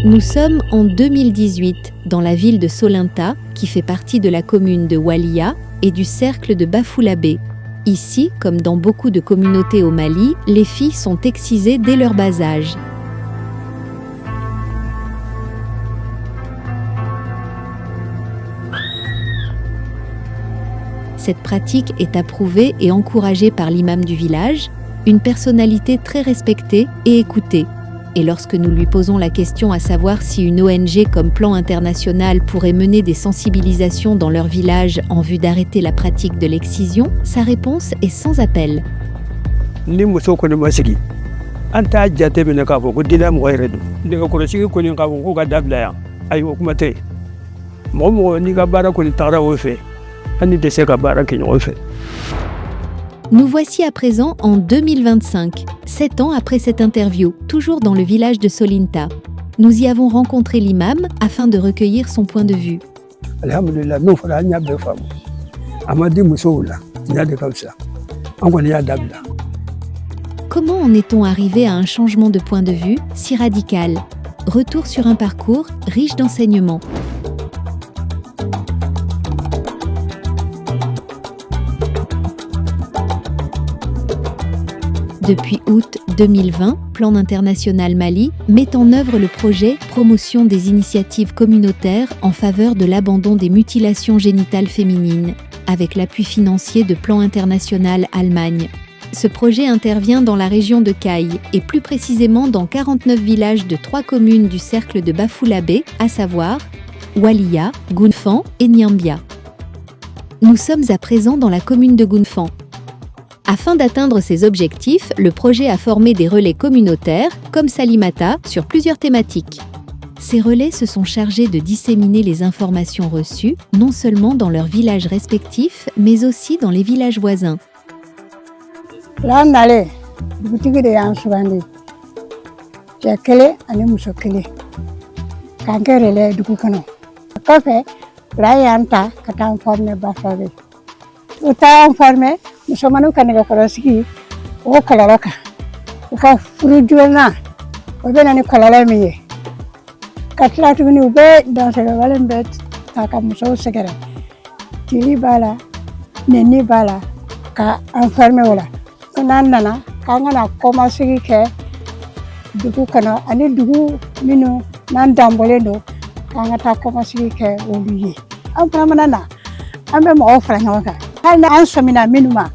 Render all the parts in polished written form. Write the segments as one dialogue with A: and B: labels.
A: Nous sommes en 2018 dans la ville de Solinta, qui fait partie de la commune de Walia et du cercle de Bafoullabé. Ici, comme dans beaucoup de communautés au Mali, les filles sont excisées dès leur bas âge. Cette pratique est approuvée et encouragée par l'imam du village, une personnalité très respectée et écoutée. Et lorsque nous lui posons la question à savoir si une ONG comme Plan International pourrait mener des sensibilisations dans leur village en vue d'arrêter la pratique de l'excision, sa réponse est sans appel. Nous voici à présent en 2025, 7 ans après cette interview, toujours dans le village de Solinta. Nous y avons rencontré l'imam afin de recueillir son point de vue. Comment en est-on arrivé à un changement de point de vue si radical? Retour sur un parcours riche d'enseignements. Depuis août 2020, Plan International Mali met en œuvre le projet Promotion des initiatives communautaires en faveur de l'abandon des mutilations génitales féminines, avec l'appui financier de Plan International Allemagne. Ce projet intervient dans la région de Caille et plus précisément dans 49 villages de 3 communes du cercle de Bafoullabé, à savoir Walia, Gounfan et Niambia. Nous sommes à présent dans la commune de Gounfan. Afin d'atteindre ces objectifs, le projet a formé des relais communautaires, comme Salimata, sur plusieurs thématiques. Ces relais se sont chargés de disséminer les informations reçues, non seulement dans leurs villages respectifs, mais aussi dans les villages voisins.
B: Là, on allait, du boutique de Yansouandi. J'ai quelle année Mousso Kélé. Quand elle est du Koukano. Café, là, Yanta, quand on forme Bafavé. Tout à formé. Musamanu kaniga korosiki o kalalaka ka frujuena o bena ni kalala miye katla tuni ube dans le valembet taka muso segere tili bala neni bala ka enfermer wala kanana kangana koma sigi ke dugu kana ani dugu minu nan dambolendo kanga ta koma sigi ke oliye am pramanana ambe mo franga hal na ansomina minuma.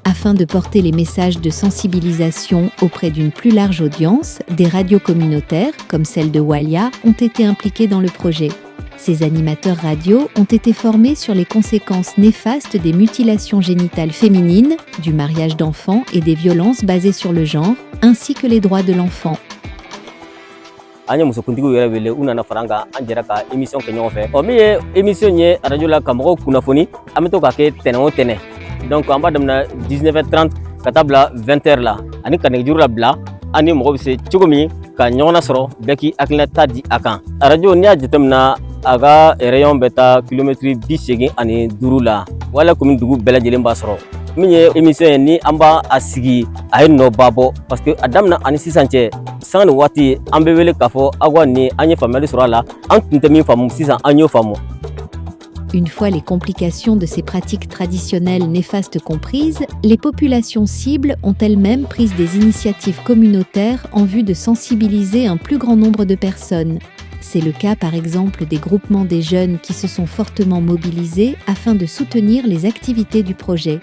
A: Afin de porter les messages de sensibilisation auprès d'une plus large audience, des radios communautaires, comme celle de Walia, ont été impliquées dans le projet. Ces animateurs radio ont été formés sur les conséquences néfastes des mutilations génitales féminines, du mariage d'enfants et des violences basées sur le genre, ainsi que les droits de l'enfant.
C: Anya muso kuntigo yɛrɛ wele u nana fara an kan an jɛra ka émission kɛ ɲɔgɔn fɛ min ye émission ye radio la ka mɔgɔw kunnafoni an bɛ to ka kɛ tɛnɛn o tɛnɛn donc an b'a daminɛ 19h30 ka taa bila 20h la ani ka nɛgɛjuru labila an ni mɔgɔ bɛ se cogo min ka ɲɔgɔn nasɔrɔ bɛɛ k'i hakilinata di a kan radio n'i y'a jateminɛ a ka rayon bɛ taa kilomɛtiri 85 la wala commune dugu bɛɛ lajɛlen b'a sɔrɔ min ye émission ye ni an b'a sigi a ye nɔba bɔ parce que a daminɛ ani sisan cɛ sanga ni waati an bɛ wele k'a fɔ aw ni an ye faamuyali sɔrɔ a la an tun tɛ min faamu sisan an y'o faamu.
A: Une fois les complications de ces pratiques traditionnelles néfastes comprises, les populations cibles ont elles-mêmes pris des initiatives communautaires en vue de sensibiliser un plus grand nombre de personnes. C'est le cas par exemple des groupements des jeunes qui se sont fortement mobilisés afin de soutenir les activités du projet.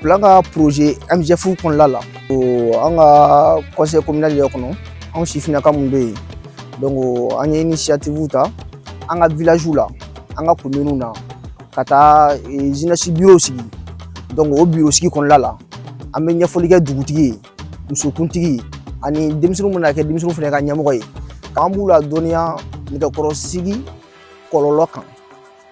D: Planga projet MGF kɔnɔla la an ka conseil communal yɛrɛ kɔnɔ anw sifinnaka mun bɛ yen donc an ye initiative ta an ka village la an ka commune na ka taa jeunesse bureau sigi donc o bureau sigi kɔnɔla la an bɛ ɲɛfɔli kɛ dugutigi ye musokuntigi ani denmisɛnninw mana kɛ denmisɛnninw fana ka ɲɛmɔgɔ ye k'an b'u la dɔnniya nɛgɛkɔrɔsigi kɔlɔlɔ kan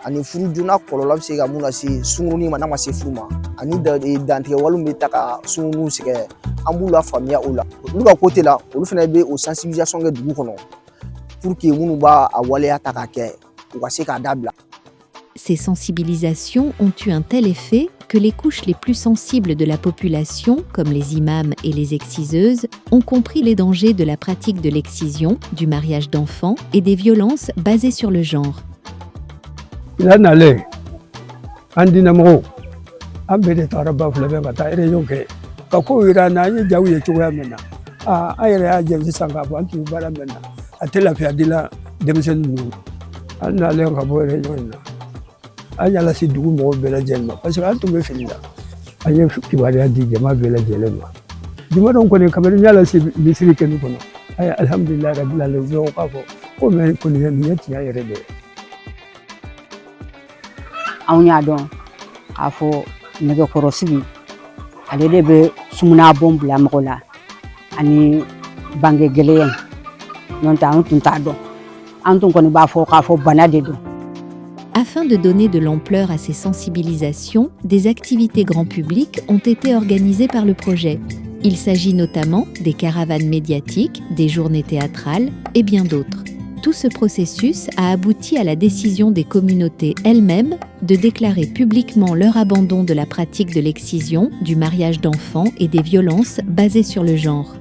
D: ani furu joona kɔlɔlɔ bɛ se ka mun lase sunkurunin ma n'a ma se furu ma ani dantigɛ walew bɛ ta ka sunkuruninw sɛgɛrɛ an b'u la faamuya o la olu ka côté la olu fana bɛ o sensibilisation kɛ dugu kɔnɔ pour que minnu b'a waleya ta k'a kɛ u ka se k'a dabila.
A: ces sensibilisations ont eu un tel effet que les couches les plus sensibles de la population, comme les imams et les exciseuses, ont compris les dangers de la pratique de l'excision, du mariage d'enfants et des violences basées sur le genre.
E: Ayala si dugu mɔgɔw bɛɛ lajɛlen ma parce que an tun bɛ fili la an ye kibaruya di jama bɛɛ lajɛlen ma jumadɔn kɔni kabini n y'a lase misiri kɛnɛ kɔnɔ a ye alhamdulilayi rabil alamin u k'a fɔ ko mɛ kɔni nin ye tiɲɛ yɛrɛ de ye.
F: Anw y'a dɔn k'a fɔ nɛgɛkɔrɔsigi ale de bɛ sumuna bon bila mɔgɔ la ani bange gɛlɛya n'o tɛ an tun t'a dɔn an tun kɔni b'a fɔ k'a fɔ bana de don.
A: Afin de donner de l'ampleur à ces sensibilisations, des activités grand public ont été organisées par le projet. Il s'agit notamment des caravanes médiatiques, des journées théâtrales et bien d'autres. Tout ce processus a abouti à la décision des communautés elles-mêmes de déclarer publiquement leur abandon de la pratique de l'excision, du mariage d'enfants et des violences basées sur le genre.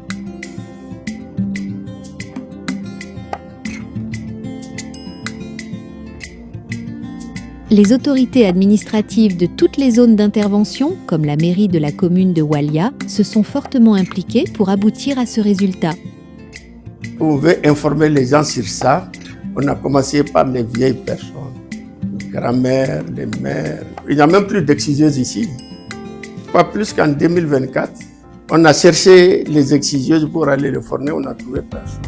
A: Les autorités administratives de toutes les zones d'intervention, comme la mairie de la commune de Walia, se sont fortement impliquées pour aboutir à ce résultat.
G: On veut informer les gens sur ça. On a commencé par les vieilles personnes, les grand-mères, les mères. Il n'y a même plus d'exciseuses ici. Pas plus qu'en 2024. On a cherché les exciseuses pour aller les former, on n'a trouvé personne.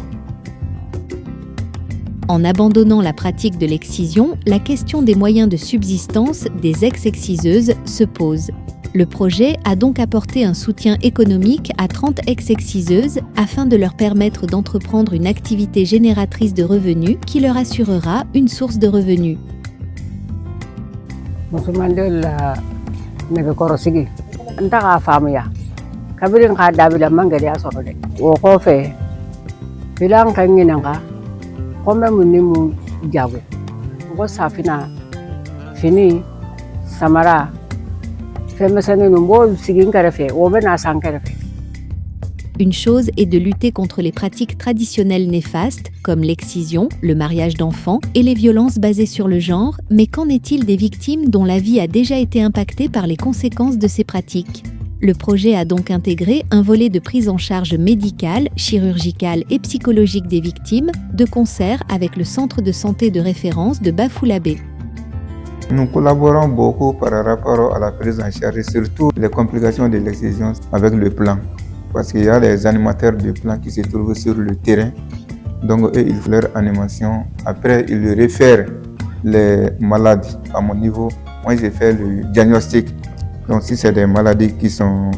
A: En abandonnant la pratique de l'excision, la question des moyens de subsistance des ex-exciseuses se pose. Le projet a donc apporté un soutien économique à 30 ex-exciseuses afin de leur permettre d'entreprendre une activité génératrice de revenus qui leur assurera une source de revenus.
F: Kome munimu jago ngo safina fini samara femesane numbo sigin karefe obena sankarefe.
A: Une chose est de lutter contre les pratiques traditionnelles néfastes comme l'excision, le mariage d'enfants et les violences basées sur le genre, mais qu'en est-il des victimes dont la vie a déjà été impactée par les conséquences de ces pratiques ? Le projet a donc intégré un volet de prise en charge médicale, chirurgicale et psychologique des victimes, de concert avec le centre de santé de référence de Bafoulabé.
H: Nous collaborons beaucoup par rapport à la prise en charge, surtout les complications de l'excision avec le plan. Parce qu'il y a les animateurs de plan qui se trouvent sur le terrain. Donc eux, ils font leur animation. Après, ils réfèrent les malades à mon niveau. Moi, j'ai fait le diagnostic. Donc si c'est des maladies qui sont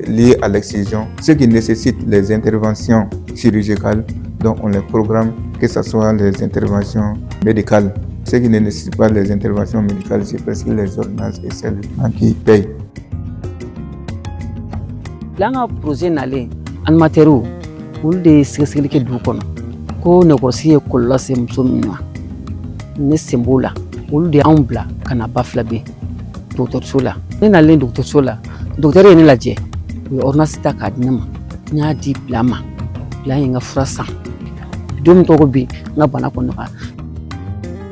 H: liées à l'excision, ceux qui nécessitent les interventions chirurgicales, donc on les programme, que ce soit les interventions médicales. Ceux qui ne nécessitent pas les interventions médicales, c'est parce que les ordonnances et celles qui payent.
F: Là, un projet n'allait en matière où des sécurités qui douent qu'on négocie que là c'est musulman, ne sembola, ou des ambla, qu'on a pas flabé, docteur Sola. Ni n'allait docteur Sola, docteur est la jet, on a cité cadinama, n'a dit blama, là il y a frassa, dum tobi, n'a pas na konora.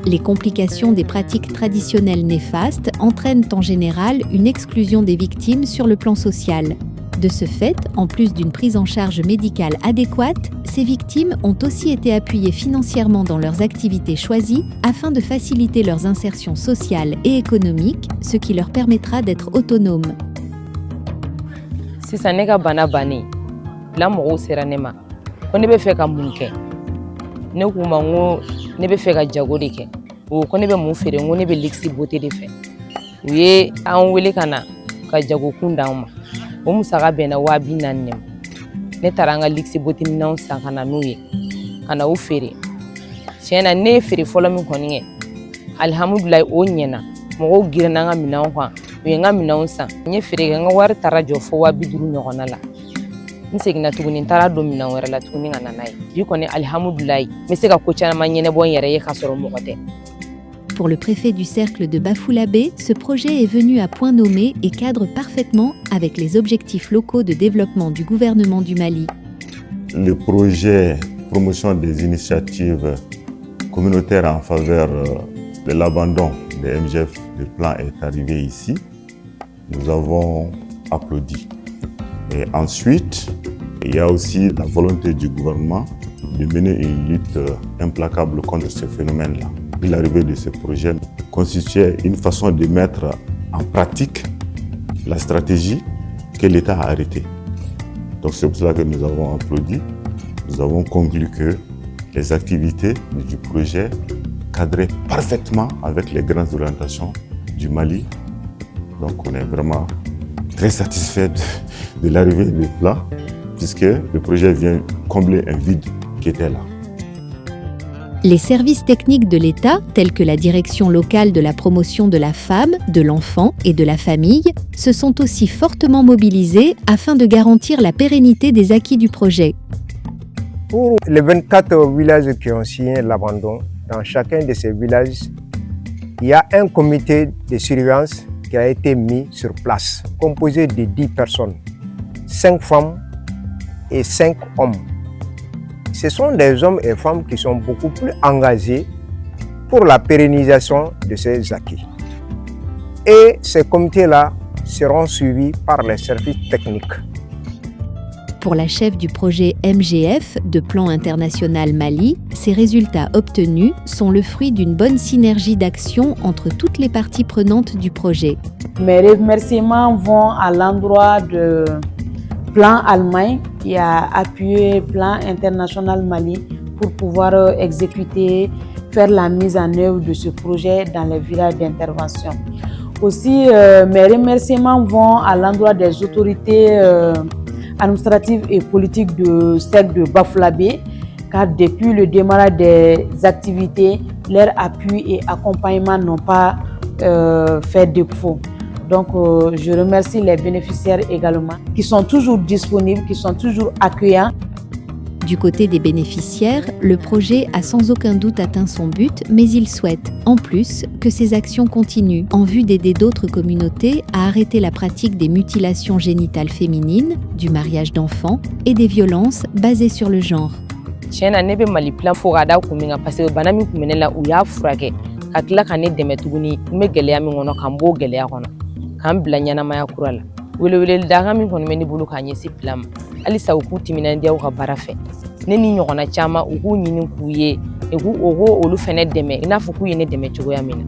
A: Les complications des pratiques traditionnelles néfastes entraînent en général une exclusion des victimes sur le plan social. De ce fait, en plus d'une prise en charge médicale adéquate, ces victimes ont aussi été appuyées financièrement dans leurs activités choisies afin de faciliter leurs insertions sociales et économiques, ce qui leur permettra d'être autonomes.
I: Si ça n'est pas bana bani, la moro sera nema. On ne peut faire qu'un bunke. Ne kumango ne peut faire qu'un jagorike. Ou qu'on ne peut m'offrir, on ne peut l'exi beauté de fait. Oui, on voulait kana ka jago kundauma. O musaka bena wabi nanem ne taranga lixi botini na nsaka na nuye kana u fere chena ne fere folo min koninge alhamdulillah o nyena mo girna nga mina kwa we nga mina unsa nye fere nga war tarajo fo wabi duru nyogona la nsegina tuguni tara do mina wera la tuguni nga nanai bi koni alhamdulillah me se ka ko chana manyene bon yere ye kasoro mo kote.
A: Pour le préfet du cercle de Bafoullabé, ce projet est venu à point nommé et cadre parfaitement avec les objectifs locaux de développement du gouvernement du Mali.
J: Le projet promotion des initiatives communautaires en faveur de l'abandon des MGF de plan est arrivé ici. Nous avons applaudi. Et ensuite, il y a aussi la volonté du gouvernement de mener une lutte implacable contre ce phénomène-là. L'arrivée de ce projet constituait une façon de mettre en pratique la stratégie que l'État a arrêtée. Donc c'est pour cela que nous avons applaudi. Nous avons conclu que les activités du projet cadraient parfaitement avec les grandes orientations du Mali. Donc on est vraiment très satisfait de l'arrivée du plan, puisque le projet vient combler un vide qui était là.
A: Les services techniques de l'État, tels que la direction locale de la promotion de la femme, de l'enfant et de la famille, se sont aussi fortement mobilisés afin de garantir la pérennité des acquis du projet.
K: Pour les 24 villages qui ont signé l'abandon, dans chacun de ces villages, il y a un comité de surveillance qui a été mis sur place, composé de 10 personnes, 5 femmes et 5 hommes. Ce sont des hommes et femmes qui sont beaucoup plus engagés pour la pérennisation de ces acquis. Et ces comités-là seront suivis par les services techniques.
A: Pour la chef du projet MGF de Plan International Mali, ces résultats obtenus sont le fruit d'une bonne synergie d'action entre toutes les parties prenantes du projet.
L: Mes remerciements vont à l'endroit de Plan Allemagne qui a appuyé Plan International Mali pour pouvoir exécuter, faire la mise en œuvre de ce projet dans les villages d'intervention. Aussi, mes remerciements vont à l'endroit des autorités administratives et politiques du cercle de Bafoullabé, car depuis le démarrage des activités, leur appui et accompagnement n'ont pas fait défaut. Donc, je remercie les bénéficiaires également, qui sont toujours disponibles, qui sont toujours accueillants.
A: Du côté des bénéficiaires, le projet a sans aucun doute atteint son but, mais il souhaite, en plus, que ces actions continuent, en vue d'aider d'autres communautés à arrêter la pratique des mutilations génitales féminines, du mariage d'enfants et des violences basées sur le genre.
I: Tiɲɛna ne bɛ Mali plan fo ka da kun min kan parce que bana min kun bɛ ne la u y'a furakɛ ka tila ka ne dɛmɛ tuguni n bɛ gɛlɛya min kɔnɔ ka n b'o gɛlɛya kɔnɔ k'an bila ɲɛnamaya kura la weleweleli dakan min kɔni bɛ ne bolo k'a ɲɛsin plan ma halisa u k'u timinandiya u ka baara fɛ ne ni ɲɔgɔnna caman u k'u ɲini k'u ye u k'u olu fɛnɛ dɛmɛ i n'a fɔ k'u ye ne dɛmɛ cogoya min na